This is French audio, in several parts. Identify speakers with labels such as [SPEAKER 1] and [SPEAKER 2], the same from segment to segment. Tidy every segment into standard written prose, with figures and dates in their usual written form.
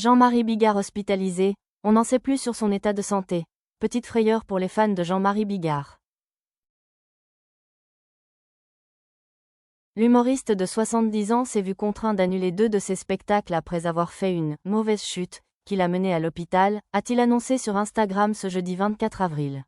[SPEAKER 1] Jean-Marie Bigard hospitalisé, on n'en sait plus sur son état de santé. Petite frayeur pour les fans de Jean-Marie Bigard. L'humoriste de 70 ans s'est vu contraint d'annuler 2 de ses spectacles après avoir fait une « mauvaise chute » qui l'a mené à l'hôpital, a-t-il annoncé sur Instagram ce jeudi 24 avril.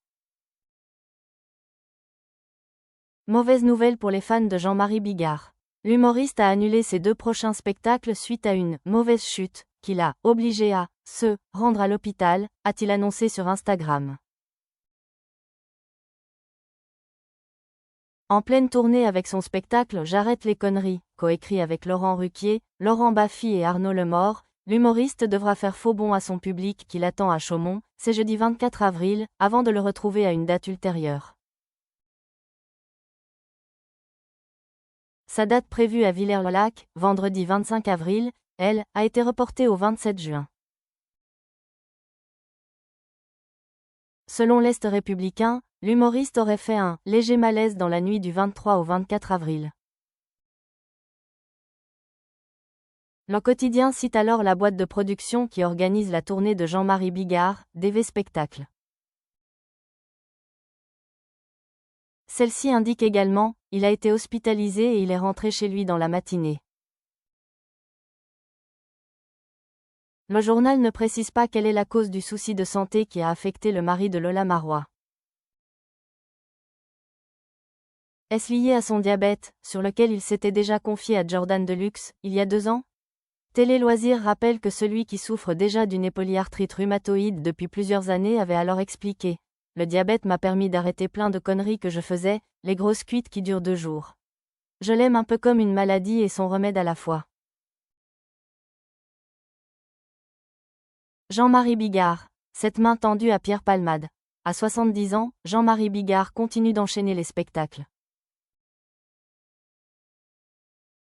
[SPEAKER 1] Mauvaise nouvelle pour les fans de Jean-Marie Bigard. L'humoriste a annulé ses 2 prochains spectacles suite à une « mauvaise chute » qui l'a obligé à se rendre à l'hôpital, a-t-il annoncé sur Instagram. En pleine tournée avec son spectacle J'arrête les conneries, coécrit avec Laurent Ruquier, Laurent Baffy et Arnaud Lemort, l'humoriste devra faire faux bond à son public qui l'attend à Chaumont, c'est jeudi 24 avril, avant de le retrouver à une date ultérieure. Sa date prévue à Villers-le-Lac, vendredi 25 avril, elle, a été reportée au 27 juin. Selon l'Est républicain, l'humoriste aurait fait un « léger malaise » dans la nuit du 23 au 24 avril. Le quotidien cite alors la boîte de production qui organise la tournée de Jean-Marie Bigard, DV Spectacle. Celle-ci indique également, il a été hospitalisé et il est rentré chez lui dans la matinée. Le journal ne précise pas quelle est la cause du souci de santé qui a affecté le mari de Lola Marois. Est-ce lié à son diabète, sur lequel il s'était déjà confié à Jordan Deluxe, il y a 2 ans? Télé Loisirs rappelle que celui qui souffre déjà d'une polyarthrite rhumatoïde depuis plusieurs années avait alors expliqué. Le diabète m'a permis d'arrêter plein de conneries que je faisais, les grosses cuites qui durent 2 jours. Je l'aime un peu comme une maladie et son remède à la fois. Jean-Marie Bigard. Cette main tendue à Pierre Palmade. À 70 ans, Jean-Marie Bigard continue d'enchaîner les spectacles.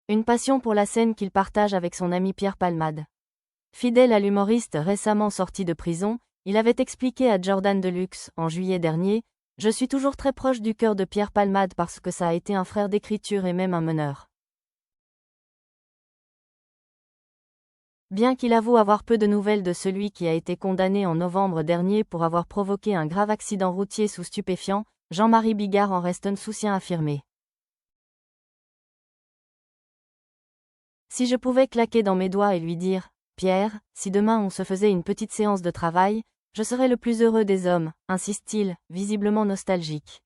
[SPEAKER 1] Une passion pour la scène qu'il partage avec son ami Pierre Palmade. Fidèle à l'humoriste récemment sorti de prison, il avait expliqué à Jordan Deluxe, en juillet dernier, « Je suis toujours très proche du cœur de Pierre Palmade parce que ça a été un frère d'écriture et même un meneur. » Bien qu'il avoue avoir peu de nouvelles de celui qui a été condamné en novembre dernier pour avoir provoqué un grave accident routier sous stupéfiants, Jean-Marie Bigard en reste insouciant affirmé. Si je pouvais claquer dans mes doigts et lui dire, Pierre, si demain on se faisait une petite séance de travail, je serais le plus heureux des hommes, insiste-t-il, visiblement nostalgique.